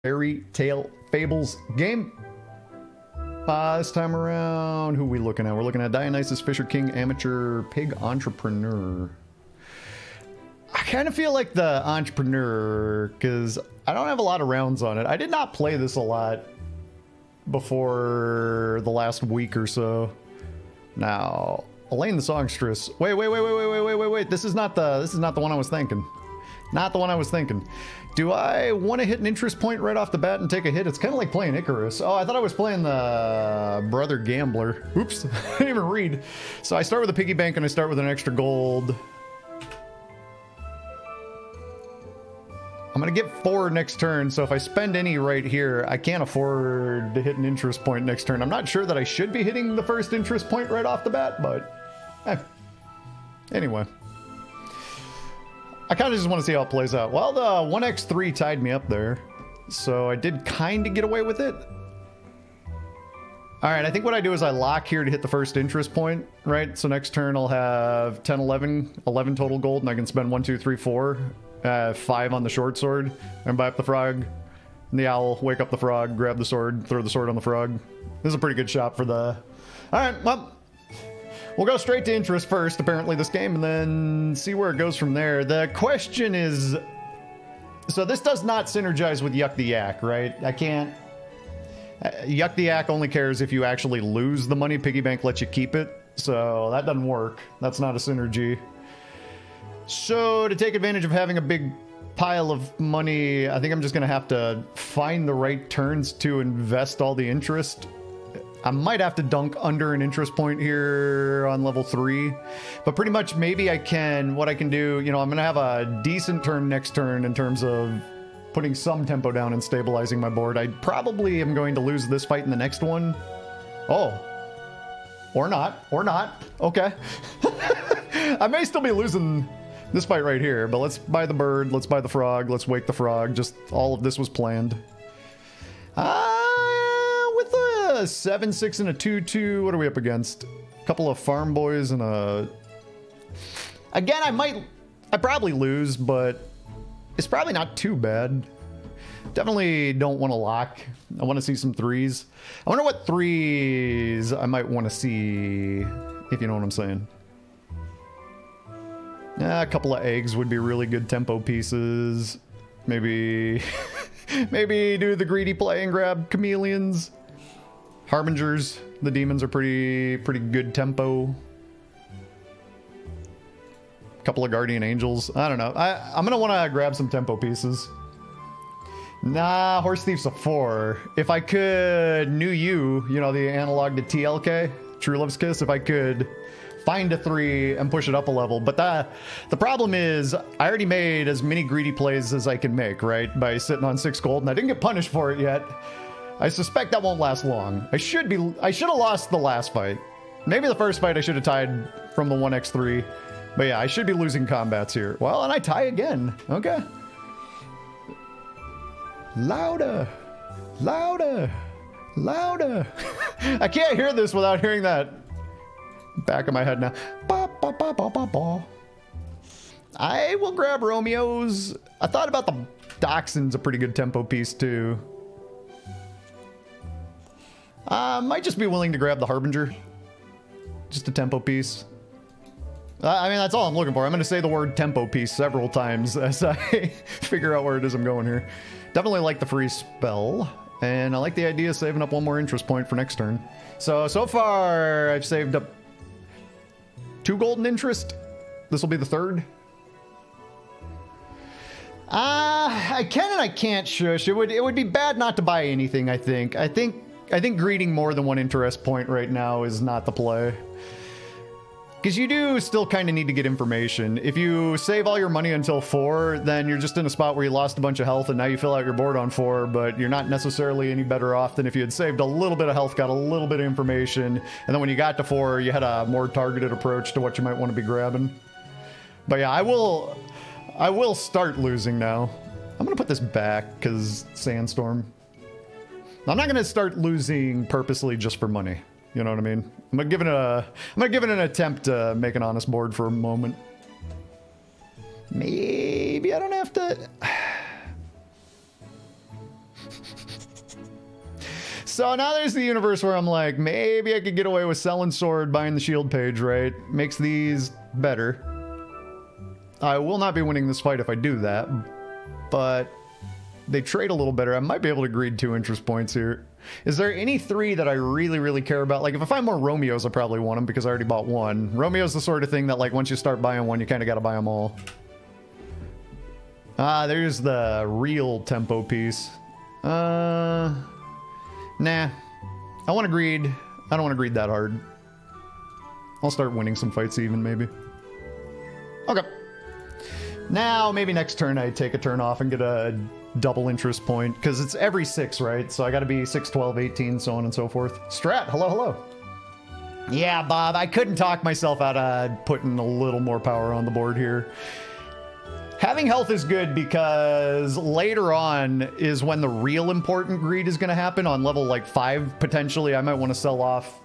Fairytale Fables game. This time around, who are we looking at? We're looking at Dionysus Fisher King Amateur Pig Entrepreneur. I kind of feel like the entrepreneur because I don't have a lot of rounds on it. I did not play this a lot before the last week or so. Now, Elaine the Songstress. Wait. This is not the one I was thinking. Not the one I was thinking. Do I want to hit an interest point right off the bat and take a hit? It's kind of like playing Icarus. Oh, I thought I was playing the Brother Gambler. Oops, I didn't even read. So I start with a piggy bank and I start with an extra gold. I'm going to get 4 next turn, so if I spend any right here, I can't afford to hit an interest point next turn. I'm not sure that I should be hitting the first interest point right off the bat, but anyway. I kind of just want to see how it plays out. Well, the 1x3 tied me up there, so I did kind of get away with it. All right, I think what I do is I lock here to hit the first interest point, right? So next turn I'll have 10, 11 total gold, and I can spend 1, 2, 3, 4, 5 on the short sword, and buy up the frog, and the owl, wake up the frog, grab the sword, throw the sword on the frog. This is a pretty good shot for the... All right, well... We'll go straight to interest first, apparently, this game, and then see where it goes from there. The question is... So this does not synergize with Yuck the Yak, right? I can't... Yuck the Yak only cares if you actually lose the money. Piggy Bank lets you keep it, so that doesn't work. That's not a synergy. So to take advantage of having a big pile of money, I think I'm just going to have to find the right turns to invest all the interest. I might have to dunk under an interest point here on level 3, but pretty much maybe I can, what I can do, you know, I'm going to have a decent turn next turn in terms of putting some tempo down and stabilizing my board. I probably am going to lose this fight in the next one. Oh, or not, okay. I may still be losing this fight right here, but let's buy the bird, let's buy the frog, let's wake the frog. Just all of this was planned. With a 7, 6, and a 2, 2, what are we up against? A couple of farm boys and a... Again, I probably lose, but it's probably not too bad. Definitely don't want to lock. I want to see some 3s. I wonder what 3s I might want to see, if you know what I'm saying. A couple of eggs would be really good tempo pieces. Maybe... Maybe do the greedy play and grab chameleons. Harbingers, the demons are pretty good tempo. Couple of guardian angels. I don't know. I'm gonna want to grab some tempo pieces. Nah, horse thief's a 4. If I could you know, the analog to TLK, True Love's Kiss, if I could find a 3 and push it up a level. But the problem is I already made as many greedy plays as I can make, right? By sitting on 6 gold, and I didn't get punished for it yet. I suspect that won't last long. I should have lost the last fight. Maybe the first fight I should have tied from the 1x3. But yeah, I should be losing combats here. Well, and I tie again. Okay. Louder. Louder. Louder. I can't hear this without hearing that back of my head now. Ba, ba, ba, ba, ba, ba. I will grab Romeo's. I thought about the Dachshund's a pretty good tempo piece too. Might just be willing to grab the Harbinger. Just a tempo piece. I mean, that's all I'm looking for. I'm going to say the word tempo piece several times as I figure out where it is I'm going here. Definitely like the free spell. And I like the idea of saving up 1 more interest point for next turn. So far, I've saved up 2 golden interest. This will be the 3rd. I can and I can't shush. It would be bad not to buy anything, I think. I think greeting more than 1 interest point right now is not the play. Because you do still kind of need to get information. If you save all your money until 4, then you're just in a spot where you lost a bunch of health and now you fill out your board on 4, but you're not necessarily any better off than if you had saved a little bit of health, got a little bit of information, and then when you got to 4, you had a more targeted approach to what you might want to be grabbing. But yeah, I will start losing now. I'm going to put this back because Sandstorm. I'm not going to start losing purposely just for money. You know what I mean? I'm gonna give it an attempt to make an honest board for a moment. Maybe I don't have to. So now there's the universe where I'm like, maybe I could get away with selling sword, buying the shield page, right? Makes these better. I will not be winning this fight if I do that, but they trade a little better. I might be able to greed 2 interest points here. Is there any 3 that I really, really care about? Like, if I find more Romeos, I probably want them because I already bought one. Romeo's the sort of thing that, like, once you start buying one, you kind of got to buy them all. Ah, there's the real tempo piece. Nah. I want to greed. I don't want to greed that hard. I'll start winning some fights even, maybe. Okay. Now, maybe next turn I take a turn off and get a double interest point, because it's every 6, right? So I got to be 6, 12, 18, so on and so forth. Strat, hello, hello. Yeah, Bob, I couldn't talk myself out of putting a little more power on the board here. Having health is good because later on is when the real important greed is going to happen. On level like 5, potentially, I might want to sell off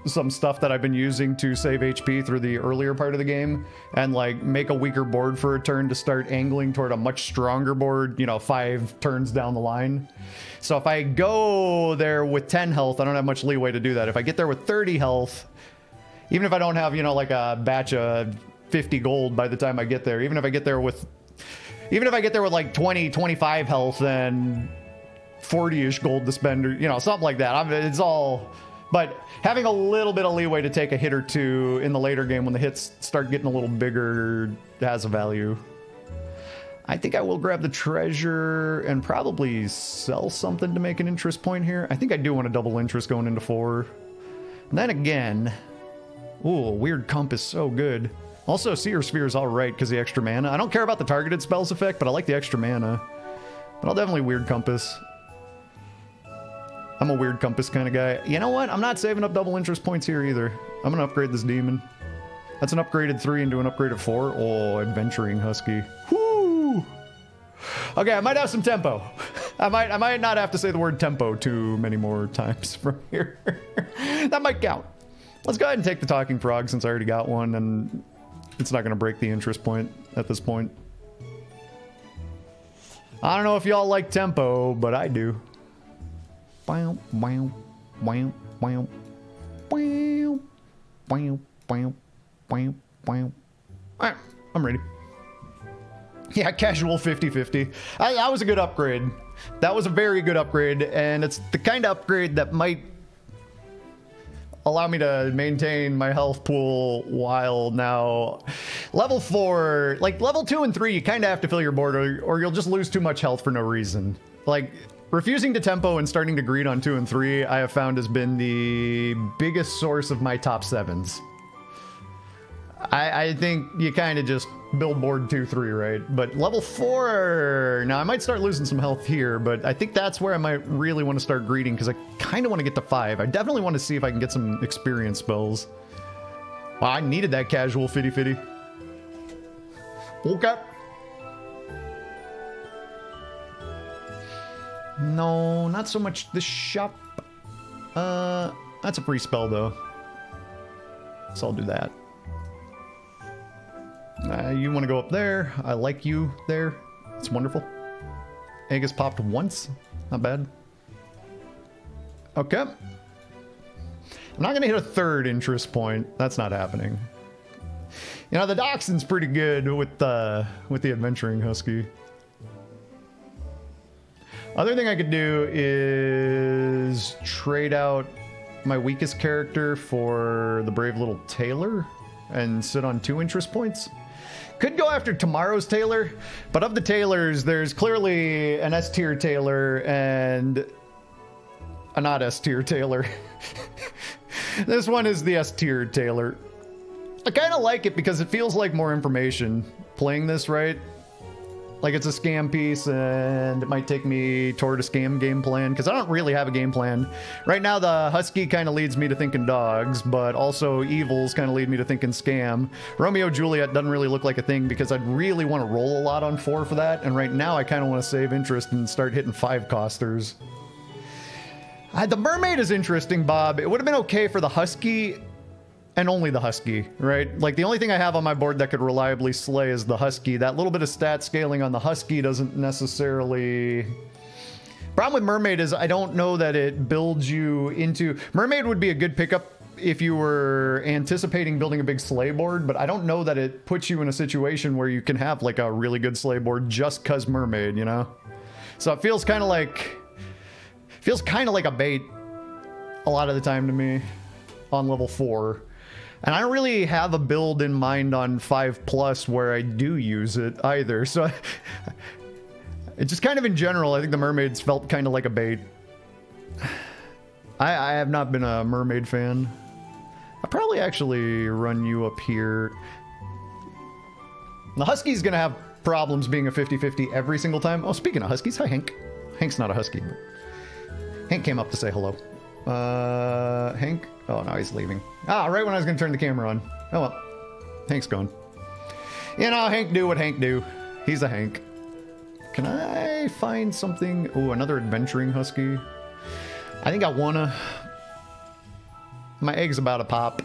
some stuff that I've been using to save HP through the earlier part of the game and like make a weaker board for a turn to start angling toward a much stronger board, you know, 5 turns down the line. So if I go there with 10 health, I don't have much leeway to do that. If I get there with 30 health, even if I don't have, you know, like a batch of 50 gold by the time I get there, even if I get there with like 20, 25 health and 40-ish gold to spend, or, you know, something like that. It's all... But having a little bit of leeway to take a hit or 2 in the later game when the hits start getting a little bigger has a value. I think I will grab the treasure and probably sell something to make an interest point here. I think I do want a double interest going into 4. And then again... Ooh, weird compass, so good. Also, Seer Sphere is alright because the extra mana. I don't care about the targeted spells effect, but I like the extra mana. But I'll definitely weird compass. I'm a weird compass kind of guy. You know what? I'm not saving up double interest points here either. I'm going to upgrade this demon. That's an upgraded 3 into an upgraded 4. Oh, adventuring husky. Whoo! Okay, I might have some tempo. I might not have to say the word tempo too many more times from here. That might count. Let's go ahead and take the talking frog since I already got one, and it's not going to break the interest point at this point. I don't know if y'all like tempo, but I do. Wow, wow, wow, wow, wow, wow, wow, wow, wow. Alright, I'm ready. Yeah, casual 50-50. That was a good upgrade. That was a very good upgrade, and it's the kind of upgrade that might allow me to maintain my health pool while now. Level 4, like level 2 and 3, you kind of have to fill your board or you'll just lose too much health for no reason. Like, refusing to tempo and starting to greed on 2 and 3, I have found has been the biggest source of my top 7s. I think you kind of just build board 2, 3, right? But level 4, now I might start losing some health here, but I think that's where I might really want to start greeding because I kind of want to get to 5. I definitely want to see if I can get some experience spells. Wow, I needed that casual fitty-fitty. Okay. No, not so much the shop. That's a free spell though. So I'll do that. You want to go up there. I like you there. It's wonderful. Egg has popped once. Not bad. Okay. I'm not going to hit a 3rd interest point. That's not happening. You know, the Dachshund's pretty good with the adventuring husky. Other thing I could do is trade out my weakest character for the brave little tailor and sit on 2 interest points. Could go after tomorrow's tailor, but of the tailors, there's clearly an S-tier tailor and a not S-tier tailor. This one is the S-tier tailor. I kind of like it because it feels like more information playing this, right? Like it's a scam piece and it might take me toward a scam game plan because I don't really have a game plan. Right now the husky kind of leads me to thinking dogs, but also evils kind of lead me to thinking scam. Romeo Juliet doesn't really look like a thing because I'd really want to roll a lot on 4 for that, and right now I kind of want to save interest and start hitting 5 costers. The mermaid is interesting, Bob. It would have been okay for the husky and only the husky, right? Like the only thing I have on my board that could reliably slay is the husky. That little bit of stat scaling on the husky doesn't necessarily Problem with Mermaid is I don't know that it builds you into... Mermaid would be a good pickup if you were anticipating building a big sleigh board, but I don't know that it puts you in a situation where you can have like a really good sleigh board just cause Mermaid, you know? So it feels kind of like... Feels kind of like a bait a lot of the time to me on level 4. And I don't really have a build in mind on 5+ where I do use it either. So it's just kind of in general, I think the mermaids felt kind of like a bait. I have not been a mermaid fan. I'll probably actually run you up here. The husky's gonna have problems being a 50-50 every single time. Oh, speaking of huskies, hi Hank. Hank's not a husky, but Hank came up to say hello. Hank? Oh, no, he's leaving. Ah, right when I was going to turn the camera on. Oh, well. Hank's gone. You know, Hank do what Hank do. He's a Hank. Can I find something? Oh, another adventuring husky. I think I wanna... My egg's about to pop.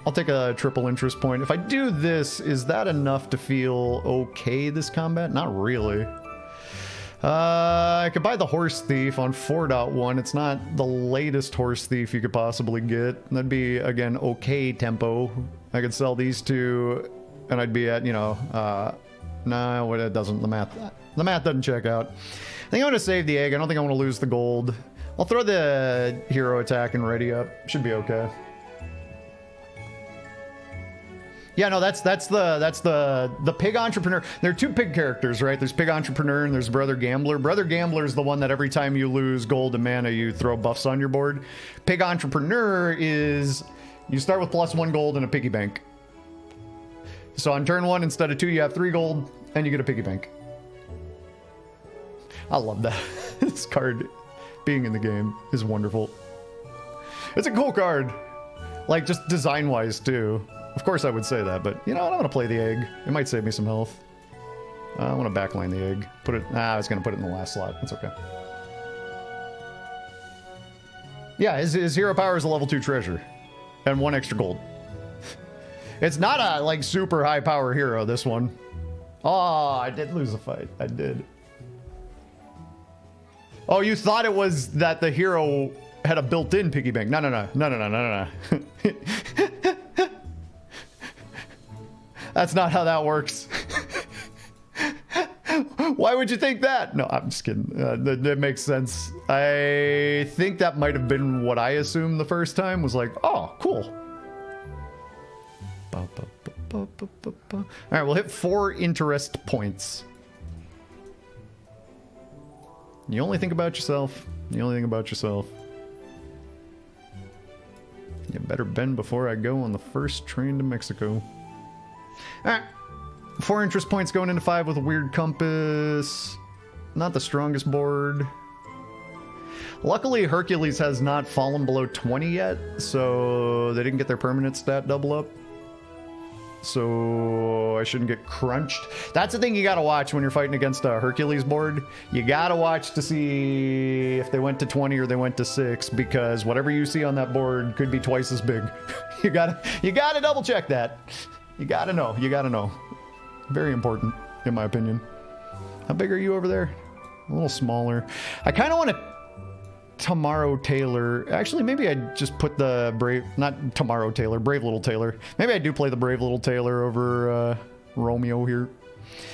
I'll take a triple interest point. If I do this, is that enough to feel okay this combat? Not really. I could buy the Horse Thief on 4.1. It's not the latest Horse Thief you could possibly get. That'd be, again, okay tempo. I could sell these two, and I'd be at, you know, no, it doesn't. The math doesn't check out. I think I'm going to save the egg. I don't think I want to lose the gold. I'll throw the hero attack and ready up. Should be okay. Yeah, no, that's the pig entrepreneur. There are two pig characters, right? There's pig entrepreneur and there's brother gambler. Brother gambler is the one that every time you lose gold and mana, you throw buffs on your board. Pig entrepreneur is you start with +1 gold and a piggy bank. So on turn 1, instead of 2, you have 3 gold and you get a piggy bank. I love that. This card being in the game is wonderful. It's a cool card, like just design-wise too. Of course I would say that, but you know, I don't want to play the egg. It might save me some health. I want to backline the egg. Put it... I was going to put it in the last slot. That's okay. Yeah, his hero power is a level 2 treasure. And 1 extra gold. It's not a, like, super high power hero, this one. Oh, I did lose a fight. I did. Oh, you thought it was that the hero had a built-in piggy bank. No, no, no. No, no, no, no, no. That's not how that works. Why would you think that? No, I'm just kidding. That makes sense. I think that might have been what I assumed the first time. Was like, oh, cool. All right, we'll hit 4 interest points. You only think about yourself. You only think about yourself. You better bend before I go on the first train to Mexico. Alright. 4 interest points going into 5 with a weird compass. Not the strongest board. Luckily, Hercules has not fallen below 20 yet, so they didn't get their permanent stat double up. So I shouldn't get crunched. That's the thing you gotta watch when you're fighting against a Hercules board. You gotta watch to see if they went to 20 or they went to 6, because whatever you see on that board could be twice as big. You gotta double check that. You gotta know. You gotta know. Very important, in my opinion. How big are you over there? A little smaller. I kind of want to Tomorrow Taylor. Actually, maybe I just put the Brave... Not Tomorrow Taylor. Brave Little Taylor. Maybe I do play the Brave Little Taylor over Romeo here.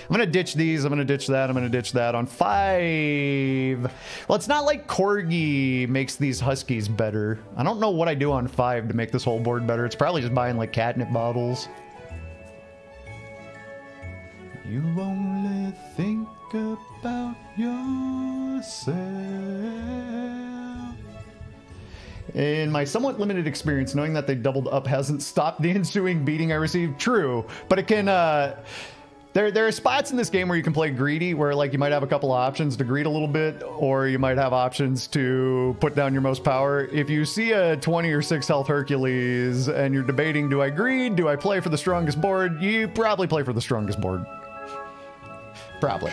I'm going to ditch these. I'm going to ditch that. I'm going to ditch that on 5. Well, it's not like Corgi makes these Huskies better. I don't know what I do on 5 to make this whole board better. It's probably just buying like catnip bottles. You only think about yourself. In my somewhat limited experience, knowing that they doubled up hasn't stopped the ensuing beating I received. True, but it can, there are spots in this game where you can play greedy, where like you might have a couple of options to greed a little bit, or you might have options to put down your most power. If you see a 20 or 6 health Hercules and you're debating, do I greed, do I play for the strongest board? You probably play for the strongest board. Probably.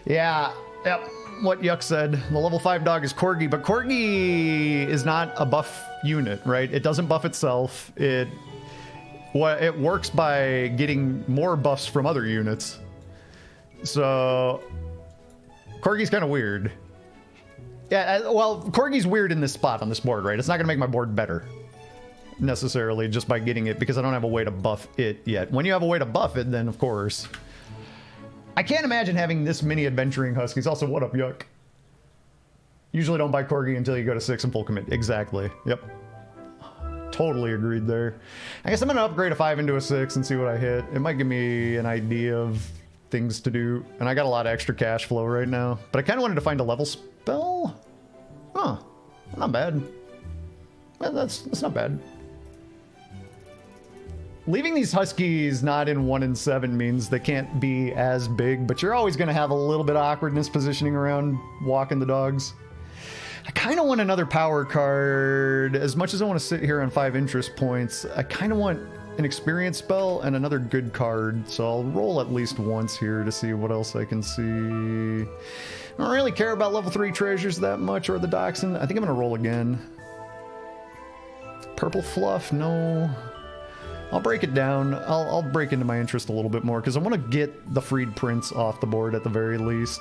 Yeah, yep. What Yuck said. The level 5 dog is Corgi, but Corgi is not a buff unit, right? It doesn't buff itself. It works by getting more buffs from other units. So Corgi's kind of weird. Yeah, well, Corgi's weird in this spot on this board, right? It's not going to make my board better, necessarily, just by getting it, because I don't have a way to buff it yet. When you have a way to buff it, then, of course. I can't imagine having this many adventuring huskies. Also, what up, Yuck? Usually don't buy Corgi until you go to 6 and full commit. Exactly. Yep. Totally agreed there. I guess I'm going to upgrade a 5 into a 6 and see what I hit. It might give me an idea of things to do. And I got a lot of extra cash flow right now. But I kind of wanted to find a level spell. Huh. Not bad. Well, that's not bad. Leaving these huskies not in 1 and 7 means they can't be as big, but you're always going to have a little bit of awkwardness positioning around walking the dogs. I kind of want another power card. As much as I want to sit here on 5 interest points, I kind of want an experience spell and another good card. So I'll roll at least once here to see what else I can see. I don't really care about level 3 treasures that much, or the Dachshund. I think I'm going to roll again. Purple fluff, no. I'll break it down. I'll break into my interest a little bit more because I want to get the freed prince off the board at the very least.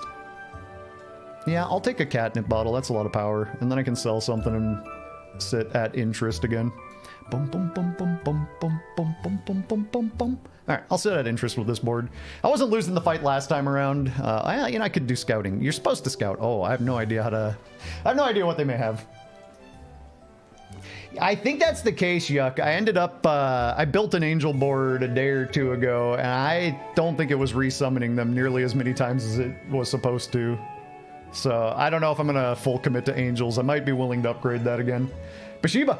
Yeah, I'll take a catnip bottle. That's a lot of power. And then I can sell something and sit at interest again. Bum, bum, bum, bum, bum, bum, bum, bum, bum, bum, bum, bum. All right, I'll sit at interest with this board. I wasn't losing the fight last time around. I could do scouting. You're supposed to scout. Oh, I have no idea how to... I have no idea what they may have. I think that's the case, Yuck. I ended up, I built an angel board a day or two ago, and I don't think it was resummoning them nearly as many times as it was supposed to. So I don't know if I'm going to full commit to angels. I might be willing to upgrade that again. Bashiba,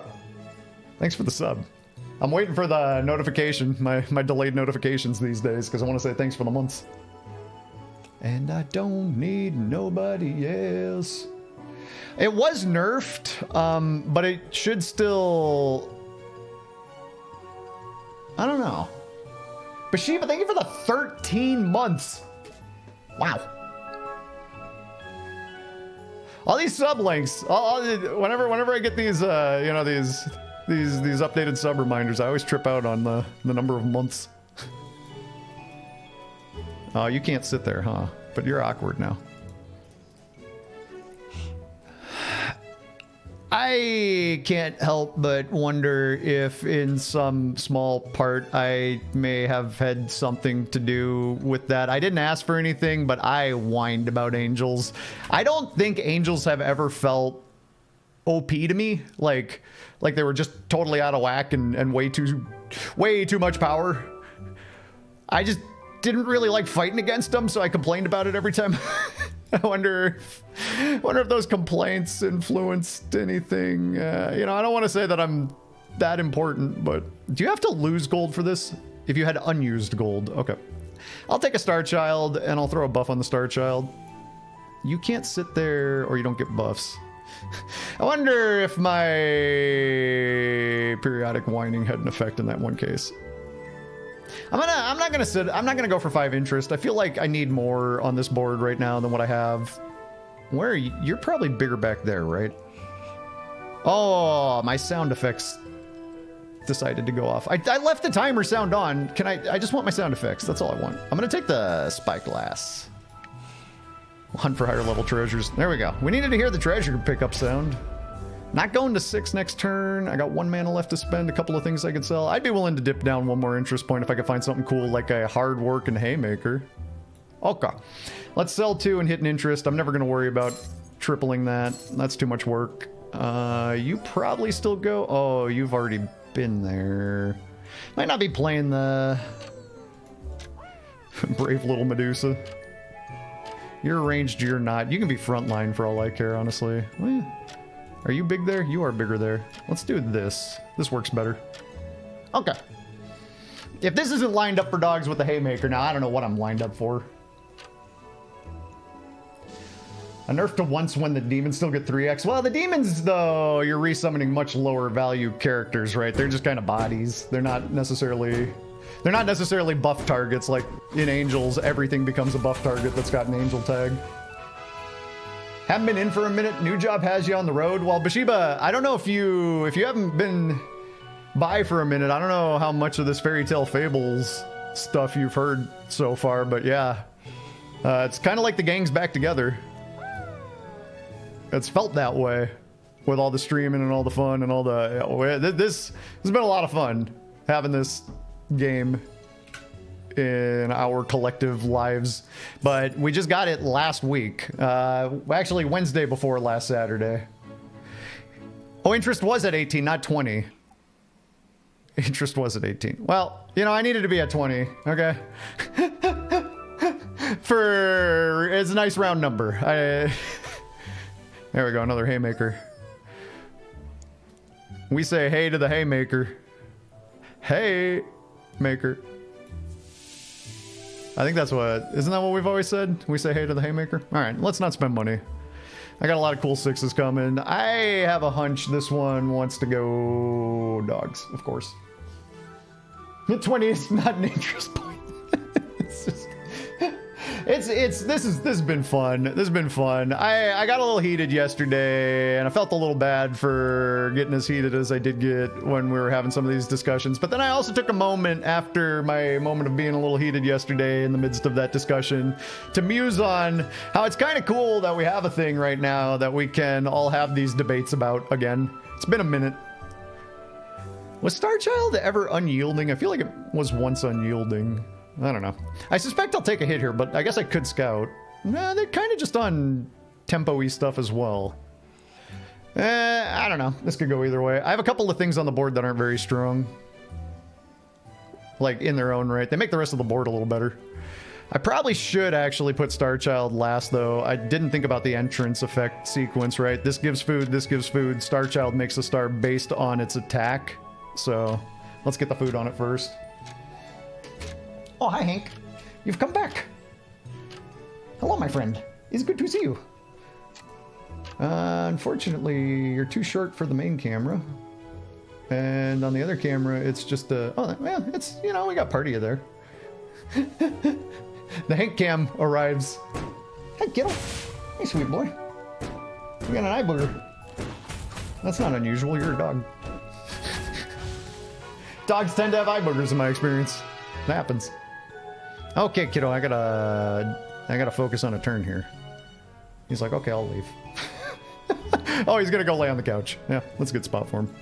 thanks for the sub. I'm waiting for the notification, my delayed notifications these days, because I want to say thanks for the months. And I don't need nobody else. It was nerfed, but it should still... I don't know. Bashiba, thank you for the 13 months. Wow. All these sub links, whenever I get these, you know, these updated sub reminders, I always trip out on the number of months. Oh, you can't sit there, huh? But you're awkward now. I can't help but wonder if in some small part I may have had something to do with that. I didn't ask for anything, but I whined about angels. I don't think angels have ever felt OP to me, like they were just totally out of whack and way too much power. I just didn't really like fighting against them, so I complained about it every time. I wonder if those complaints influenced anything. You know, I don't want to say that I'm that important, but do you have to lose gold for this? If you had unused gold, okay. I'll take a Star Child and I'll throw a buff on the Star Child. You can't sit there or you don't get buffs. I wonder if my periodic whining had an effect in that one case. I'm not gonna go for 5 interest. I feel like I need more on this board right now than what I have. Where are you? You're probably bigger back there, right? Oh, my sound effects decided to go off. I left the timer sound on. I just want my sound effects. That's all I want. I'm gonna take the spyglass. Hunt for higher level treasures. There we go. We needed to hear the treasure pickup sound. Not going to 6 next turn. I got 1 mana left to spend. A couple of things I could sell. I'd be willing to dip down 1 more interest point if I could find something cool like a hard work and haymaker. Okay. Let's sell 2 and hit an interest. I'm never going to worry about tripling that. That's too much work. You probably still go. Oh, you've already been there. Might not be playing the brave little Medusa. You're ranged, you're not. You can be frontline for all I care, honestly. Well, are you big there? You are bigger there. Let's do this. This works better. Okay. If this isn't lined up for dogs with the haymaker, now I don't know what I'm lined up for. A nerf to once when the demons still get 3x. Well, the demons, though, you're resummoning much lower value characters, right? They're just kind of bodies. They're not necessarily buff targets like in Angels. Everything becomes a buff target that's got an angel tag. Haven't been in for a minute. New job has you on the road. Well, Bashiba, I don't know if you haven't been by for a minute. I don't know how much of this Fairytale Fables stuff you've heard so far, but yeah. It's kind of like the gang's back together. It's felt that way with all the streaming and all the fun and all the... This has been a lot of fun having this game in our collective lives. But we just got it last week. Actually, Wednesday before last Saturday. Oh, interest was at 18, not 20. Interest was at 18. Well, you know, I needed to be at 20, okay? It's a nice round number. There we go, another haymaker. We say hey to the haymaker. Hey, maker. I think that's what... Isn't that what we've always said? We say hey to the haymaker? Alright, let's not spend money. I got a lot of cool 6s coming. I have a hunch this one wants to go dogs, of course. 20 is not an interest point. It's just... This has been fun. This has been fun. I got a little heated yesterday, and I felt a little bad for getting as heated as I did get when we were having some of these discussions. But then I also took a moment after my moment of being a little heated yesterday in the midst of that discussion to muse on how it's kind of cool that we have a thing right now that we can all have these debates about again. It's been a minute. Was Starchild ever unyielding? I feel like it was once unyielding. I don't know. I suspect I'll take a hit here, but I guess I could scout. Nah, they're kind of just on tempo-y stuff as well. I don't know. This could go either way. I have a couple of things on the board that aren't very strong. Like, in their own right. They make the rest of the board a little better. I probably should actually put Starchild last, though. I didn't think about the entrance effect sequence, right? This gives food, this gives food. Starchild makes a star based on its attack. So, let's get the food on it first. Oh, hi, Hank. You've come back. Hello, my friend. It's good to see you. Unfortunately, you're too short for the main camera. And on the other camera, it's just a... Oh, well, it's, you know, we got Party there. The Hank cam arrives. Hey, kiddo. Hey, sweet boy. You got an eye booger. That's not unusual. You're a dog. Dogs tend to have eye boogers in my experience. It happens. Okay, kiddo, I gotta focus on a turn here. He's like, okay, I'll leave. Oh, he's gonna go lay on the couch. Yeah, that's a good spot for him.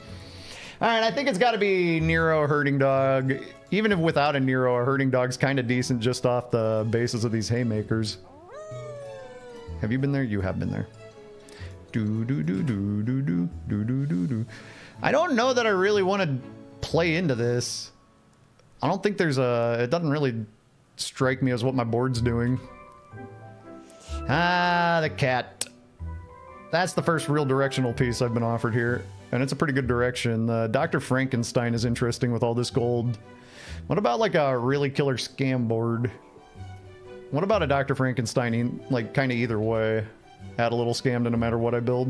All right, I think it's got to be Nero, herding dog. Even if without a Nero, a herding dog's kind of decent just off the basis of these haymakers. Have you been there? You have been there. Do do do do do do do do do do. I don't know that I really want to play into this. I don't think there's a... It doesn't really strike me as what my board's doing. Ah, the cat. That's the first real directional piece I've been offered here. And it's a pretty good direction. Dr. Frankenstein is interesting with all this gold. What about like a really killer scam board? What about a Dr. Frankenstein, like kind of either way? Add a little scam to no matter what I build.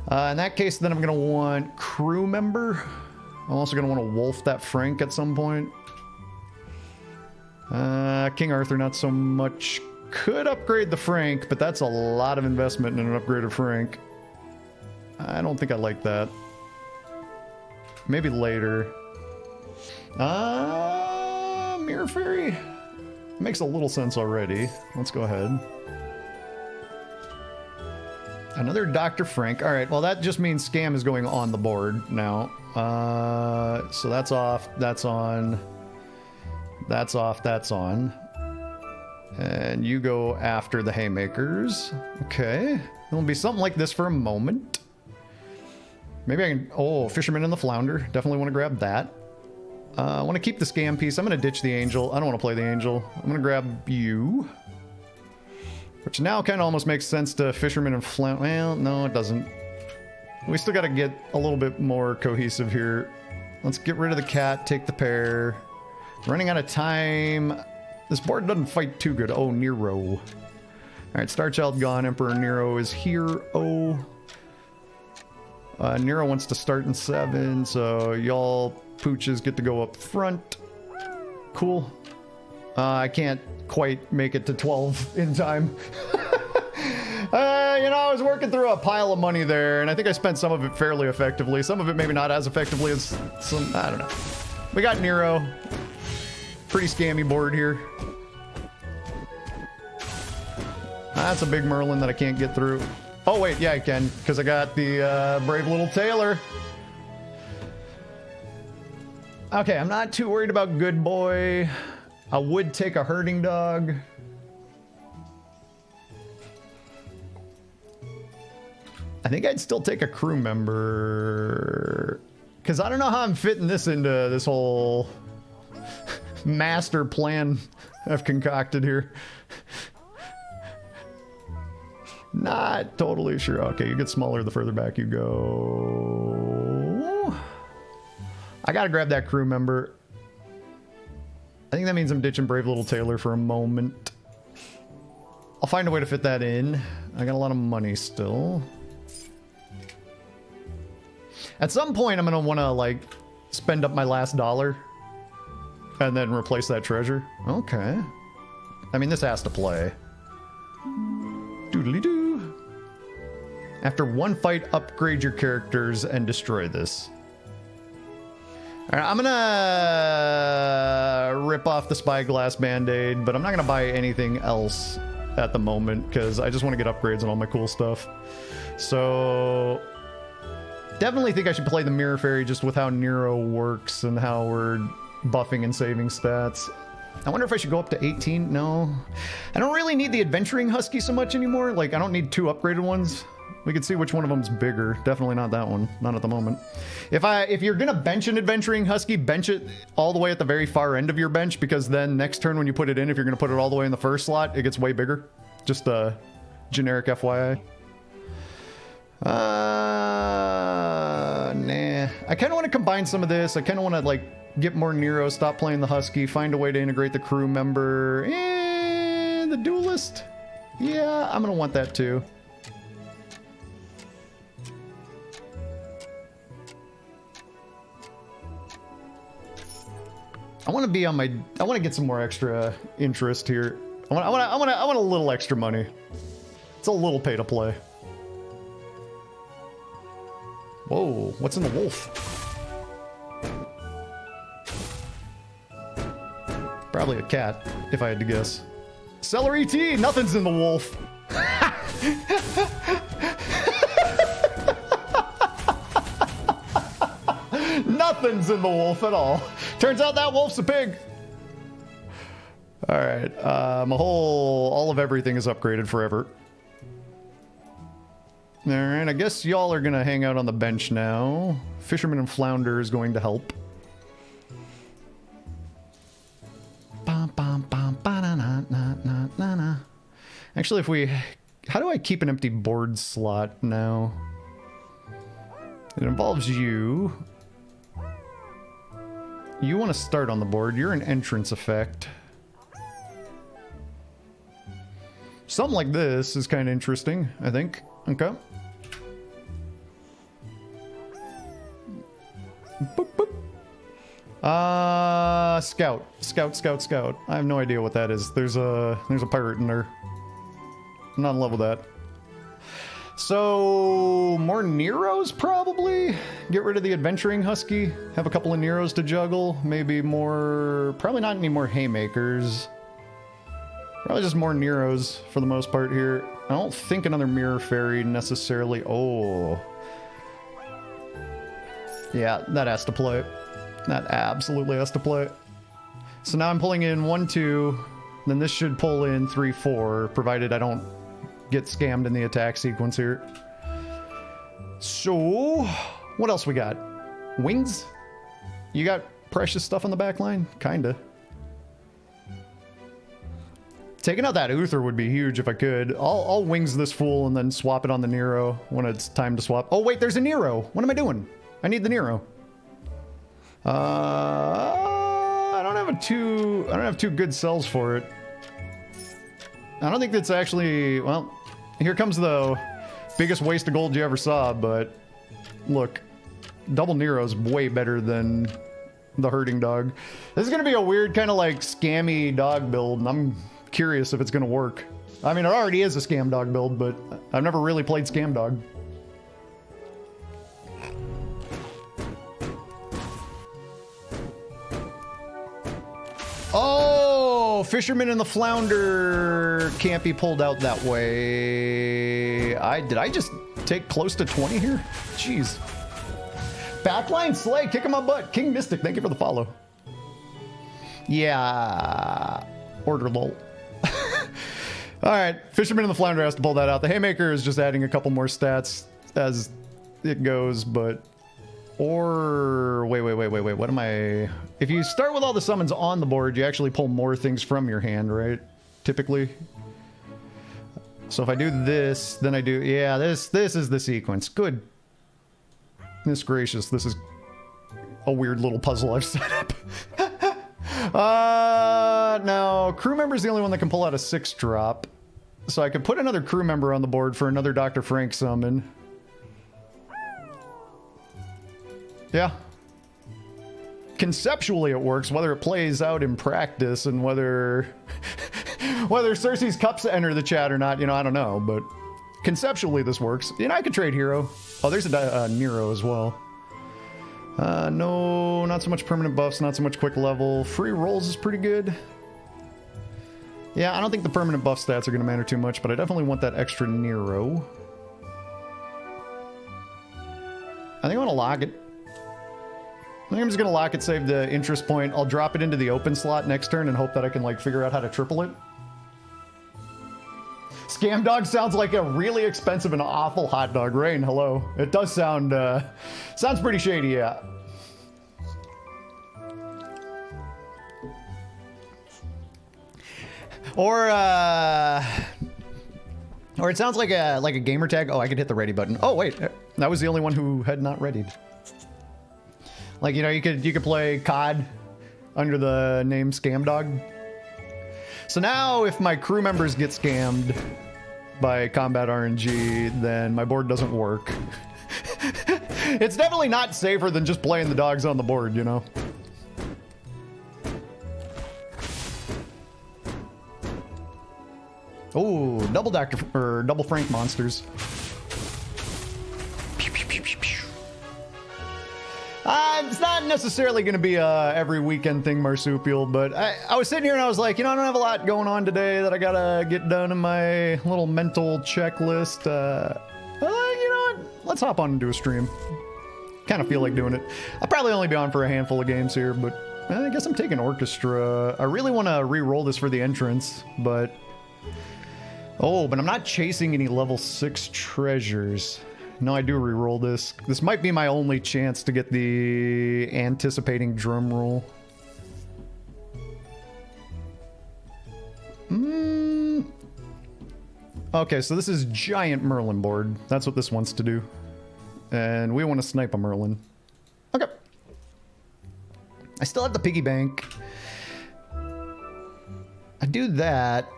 In that case, then I'm going to want Crewmember. I'm also going to want to wolf that Frank at some point. King Arthur, not so much. Could upgrade the Frank, but that's a lot of investment in an upgraded Frank. I don't think I like that. Maybe later. Mirror Fairy? Makes a little sense already. Let's go ahead. Another Dr. Frank. All right, well, that just means Scam is going on the board now. So that's off, that's on. That's off, that's on. And you go after the haymakers. Okay. It'll be something like this for a moment. Maybe I can... Oh, Fisherman and the Flounder. Definitely want to grab that. I want to keep the scam piece. I'm going to ditch the angel. I don't want to play the angel. I'm going to grab you. Which now kind of almost makes sense to Fisherman and Flounder. Well, no, it doesn't. We still got to get a little bit more cohesive here. Let's get rid of the cat, take the pair. Running out of time. This board doesn't fight too good. Oh, Nero. All right, Starchild gone. Emperor Nero is here. Oh. Nero wants to start in 7, so y'all pooches get to go up front. Cool. I can't quite make it to 12 in time. You know, I was working through a pile of money there, and I think I spent some of it fairly effectively. Some of it maybe not as effectively as some... I don't know. We got Nero. Pretty scammy board here. That's a big Merlin that I can't get through. Oh, wait, yeah, I can, because I got the brave little tailor. Okay, I'm not too worried about good boy. I would take a herding dog. I think I'd still take a crew member. Because I don't know how I'm fitting this into this whole master plan I've concocted here. Not totally sure. Okay, you get smaller the further back you go. I gotta grab that crew member. I think that means I'm ditching Brave Little Tailor for a moment. I'll find a way to fit that in. I got a lot of money still. At some point, I'm gonna wanna, like, spend up my last dollar and then replace that treasure. Okay. I mean, this has to play. Doodly-doo. After one fight, upgrade your characters and destroy this. Alright, I'm gonna rip off the Spyglass Band-Aid, but I'm not gonna buy anything else at the moment, because I just want to get upgrades on all my cool stuff. So... definitely think I should play the Mirror Fairy just with how Nero works and how we're buffing and saving stats. I wonder if I should go up to 18? No. I don't really need the Adventuring Husky so much anymore. Like, I don't need 2 upgraded ones. We can see which one of them's bigger. Definitely not that one. Not at the moment. If you're gonna bench an Adventuring Husky, bench it all the way at the very far end of your bench, because then next turn when you put it in, if you're gonna put it all the way in the first slot, it gets way bigger. Just a generic FYI. Nah. I kind of want to combine some of this. I kind of want to, like, get more Nero, stop playing the Husky, find a way to integrate the crew member. The duelist? Yeah, I'm going to want that too. I want to be on my... I want to get some more extra interest here. I want a little extra money. It's a little pay to play. Whoa, what's in the wolf? Probably a cat, if I had to guess. Celery tea! Nothing's in the wolf! Nothing's in the wolf at all. Turns out that wolf's a pig. Alright, all of everything is upgraded forever. Alright, I guess y'all are gonna hang out on the bench now. Fisherman and Flounder is going to help. Actually, if we... how do I keep an empty board slot now? It involves you. You want to start on the board. You're an entrance effect. Something like this is kind of interesting, I think. Okay. Boop, boop. Scout. Scout. I have no idea what that is. There's a pirate in there. I'm not in love with that. So, more Neros probably? Get rid of the Adventuring Husky. Have a couple of Neros to juggle. Maybe more... probably not any more Haymakers. Probably just more Neros for the most part here. I don't think another Mirror Fairy necessarily... oh. Yeah, that has to play. That absolutely has to play. So now I'm pulling in 1, 2. Then this should pull in 3, 4, provided I don't get scammed in the attack sequence here. So, what else we got? Wings? You got precious stuff on the back line? Kinda. Taking out that Uther would be huge if I could. I'll wings this fool and then swap it on the Nero when it's time to swap. Oh wait, there's a Nero! What am I doing? I need the Nero. I don't have two good sells for it. I don't think that's actually, well, here comes the biggest waste of gold you ever saw, but look, double Nero's way better than the herding dog. This is gonna be a weird kind of like scammy dog build, and I'm curious if it's gonna work. I mean, it already is a scam dog build, but I've never really played scam dog. Oh! no, Fisherman and the Flounder can't be pulled out that way. Did I just take close to 20 here? Jeez. Backline Slay, kicking my butt. King Mystic, thank you for the follow. Yeah. Order lol. All right, Fisherman and the Flounder has to pull that out. The Haymaker is just adding a couple more stats as it goes, but... Or... Wait, what am I... If you start with all the summons on the board, you actually pull more things from your hand, right? Typically. So if I do this, then I do... Yeah, this is the sequence. Good. Goodness gracious, this is a weird little puzzle I've set up. No, Crewmember's the only one that can pull out a 6-drop. So I could put another Crewmember on the board for another Dr. Frank summon. Yeah. Conceptually it works, whether it plays out in practice and whether Cersei's cups enter the chat or not, you know, I don't know, but conceptually this works. You know, I could trade hero. Oh, there's a Nero as well. No, not so much permanent buffs, not so much quick level. Free rolls is pretty good. Yeah, I don't think the permanent buff stats are going to matter too much, but I definitely want that extra Nero. I think I want to lock it. I think I'm just going to lock it, save the interest point. I'll drop it into the open slot next turn and hope that I can, like, figure out how to triple it. Scam Dog sounds like a really expensive and awful hot dog. Rain, hello. It does sound, sounds pretty shady, yeah. Or it sounds like a gamer tag. Oh, I could hit the ready button. Oh, wait. That was the only one who had not readied. Like, you know, you could play COD under the name Scam Dog. So now if my crew members get scammed by combat RNG, then my board doesn't work. It's definitely not safer than just playing the dogs on the board, you know? Oh, double Frank monsters. It's not necessarily going to be a every weekend thing, Marsupial, but I was sitting here and I was like, you know, I don't have a lot going on today that I gotta get done in my little mental checklist. You know what? Let's hop on and do a stream. Kind of feel like doing it. I'll probably only be on for a handful of games here, but I guess I'm taking Orchestra. I really want to re-roll this for the entrance, but... Oh, but I'm not chasing any level 6 treasures. No, I do re-roll this. This might be my only chance to get the anticipating drum roll. Okay, so this is Giant Merlin board. That's what this wants to do. And we want to snipe a Merlin. Okay. I still have the piggy bank. I do that.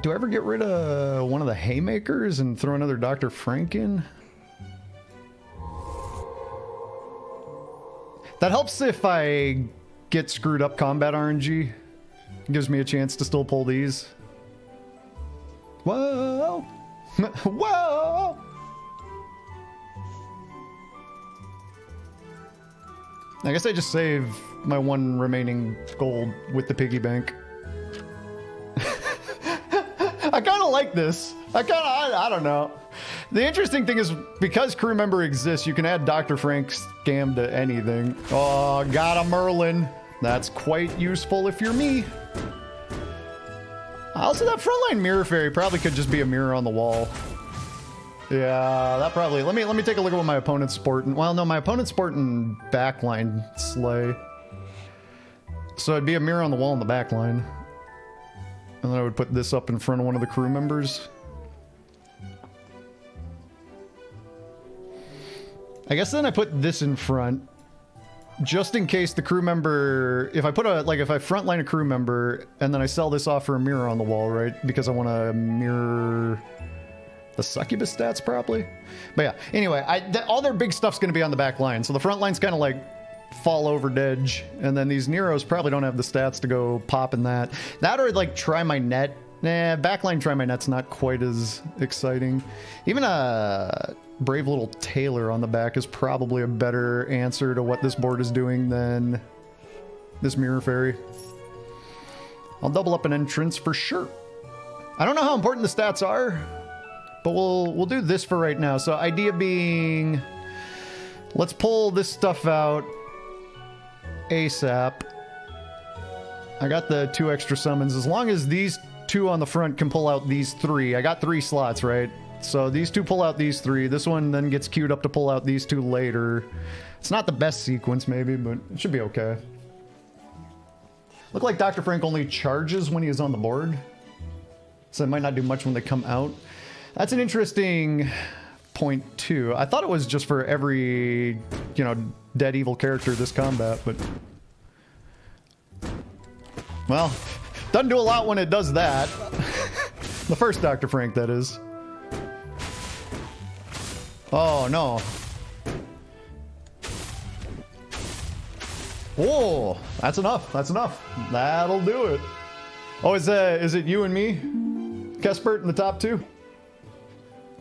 Do I ever get rid of one of the Haymakers and throw another Dr. Frank in? That helps if I get screwed up combat RNG. It gives me a chance to still pull these. Whoa! Whoa! I guess I just save my one remaining gold with the piggy bank. I kind of like this. I don't know. The interesting thing is, because Crewmember exists, you can add Dr. Frank's scam to anything. Oh, got a Merlin. That's quite useful if you're me. Also, that frontline mirror fairy probably could just be a mirror on the wall. Yeah, that probably... Let me take a look at what my opponent's sporting. Well, no, my opponent's sporting backline sleigh. So it'd be a mirror on the wall in the backline. And then I would put this up in front of one of the crew members. I guess then I put this in front, just in case the crew member, if I put if I frontline a crew member, and then I sell this off for a mirror on the wall, right? Because I want to mirror the succubus stats, probably. But yeah, anyway, all their big stuff's going to be on the back line, so the front line's kind of like fall over Dedge, and then these Neros probably don't have the stats to go pop in that. That or like try my net. Nah, backline try my net's not quite as exciting. Even a brave little Tailor on the back is probably a better answer to what this board is doing than this mirror fairy. I'll double up an entrance for sure. I don't know how important the stats are, but we'll do this for right now. So idea being, let's pull this stuff out ASAP. I got the 2 extra summons. As long as these 2 on the front can pull out these 3. I got 3 slots, right? So these 2 pull out these 3. This one then gets queued up to pull out these 2 later. It's not the best sequence maybe, but it should be okay. Look like Dr. Frank only charges when he is on the board. So it might not do much when they come out. That's an interesting point too. I thought it was just for every, you know, dead evil character this combat, but... Well, doesn't do a lot when it does that. The first Dr. Frank, that is. Oh, no. Whoa, that's enough. That's enough. That'll do it. Oh, is it you and me, Kespert, in the top 2?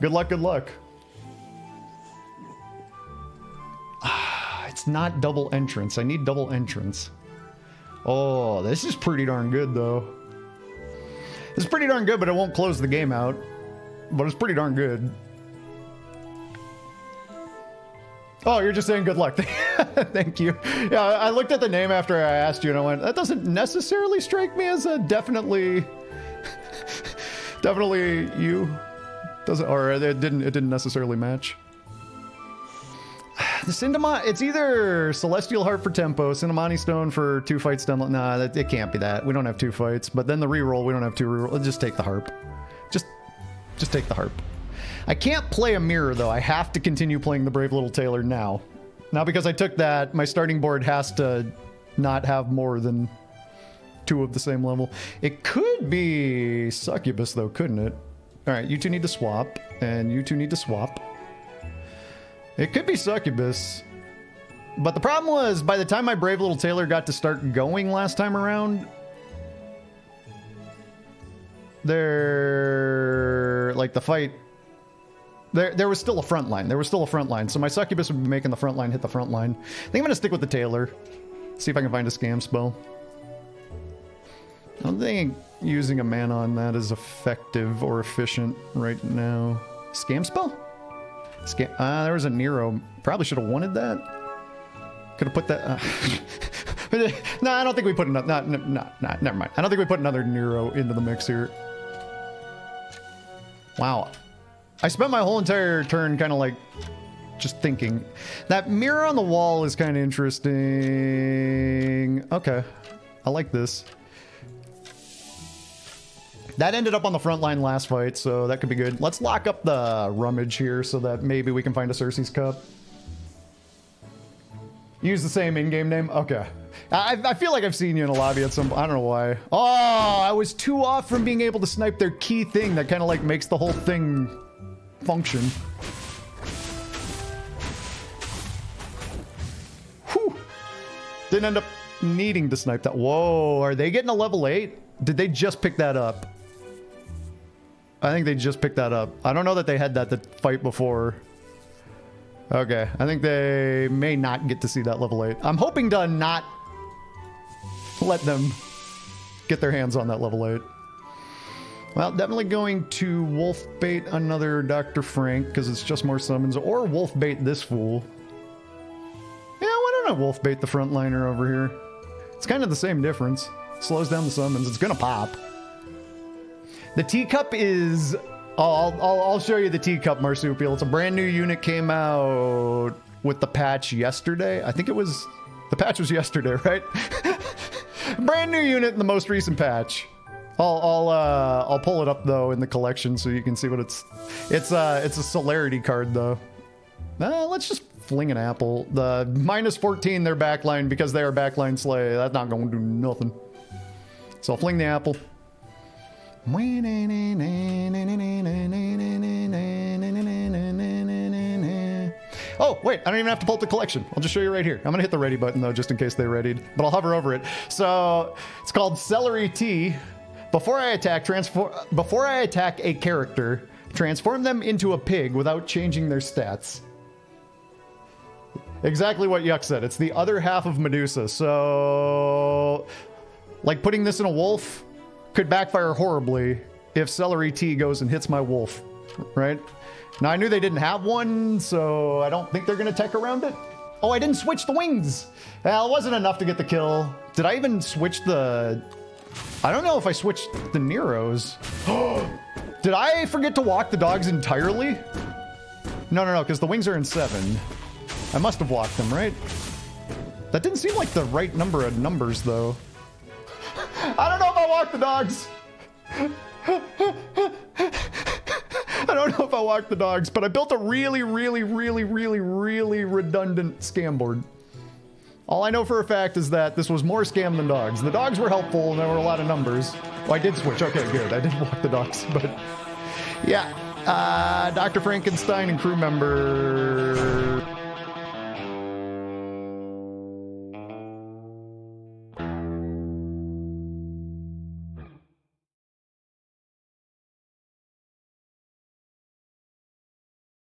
Good luck, good luck. It's not double entrance. I need double entrance. Oh, this is pretty darn good, though. It's pretty darn good, but it won't close the game out. But it's pretty darn good. Oh, you're just saying good luck. Thank you. Yeah, I looked at the name after I asked you, and I went, that doesn't necessarily strike me as a definitely... definitely you. Doesn't, or it didn't necessarily match. The Syndamon, it's either Celestial Heart for tempo, Cinnamoni Stone for 2 fights down. Nah, it can't be that. We don't have 2 fights. But then the reroll, we don't have 2 reroll. Let's just take the harp. Just take the harp. I can't play a mirror though. I have to continue playing the Brave Little Tailor now. Now because I took that, my starting board has to not have more than 2 of the same level. It could be Succubus though, couldn't it? All right, you 2 need to swap, and you 2 need to swap. It could be Succubus. But the problem was, by the time my Brave Little Tailor got to start going last time around, like the fight, there was still a front line. There was still a front line. So my Succubus would be making the front line hit the front line. I think I'm going to stick with the Tailor. See if I can find a scam spell. I don't think using a mana on that is effective or efficient right now. Scam spell? There was a Nero. Probably should have wanted that. Could have put that... No, I don't think we put another... No, never mind. I don't think we put another Nero into the mix here. Wow. I spent my whole entire turn kind of like... just thinking. That mirror on the wall is kind of interesting. Okay. I like this. That ended up on the front line last fight, so that could be good. Let's lock up the rummage here so that maybe we can find a Cersei's Cup. Use the same in-game name? Okay. I feel like I've seen you in a lobby at some... I don't know why. Oh, I was too off from being able to snipe their key thing that kind of like makes the whole thing function. Whew. Didn't end up needing to snipe that. Whoa, are they getting a level 8? Did they just pick that up? I think they just picked that up. I don't know that they had that to fight before. Okay, I think they may not get to see that level 8. I'm hoping to not let them get their hands on that level 8. Well, definitely going to wolf bait another Dr. Frank because it's just more summons, or wolf bait this fool. Yeah, why don't I wolf bait the frontliner over here? It's kind of the same difference. Slows down the summons. It's gonna pop. The teacup is... Oh, I'll show you the teacup marsupial. It's a brand new unit, came out with the patch yesterday. I think it was... The patch was yesterday, right? Brand new unit in the most recent patch. I'll pull it up though in the collection so you can see what it's a celerity card though. Let's just fling an apple. The -14 their backline because they are backline slay. That's not going to do nothing. So I'll fling the apple. Oh, wait, I don't even have to pull up the collection. I'll just show you right here. I'm gonna hit the ready button though, just in case they readied, but I'll hover over it. So it's called Celery Tea. Before I attack a character, transform them into a pig without changing their stats. Exactly what Yuck said. It's the other half of Medusa. So, like putting this in a wolf could backfire horribly if Celery T goes and hits my wolf, right? Now, I knew they didn't have one, so I don't think they're going to tech around it. Oh, I didn't switch the wings. Well, it wasn't enough to get the kill. Did I even switch the... I don't know if I switched the Neros. Did I forget to walk the dogs entirely? No, because the wings are in 7. I must have walked them, right? That didn't seem like the right number of numbers, though. I don't know if I walked the dogs. I don't know if I walked the dogs, but I built a really redundant scam board. All I know for a fact is that this was more scam than dogs. The dogs were helpful, and there were a lot of numbers. Oh, I did switch. Okay, good. I didn't walk the dogs, but... Yeah. Dr. Frankenstein and Crewmember...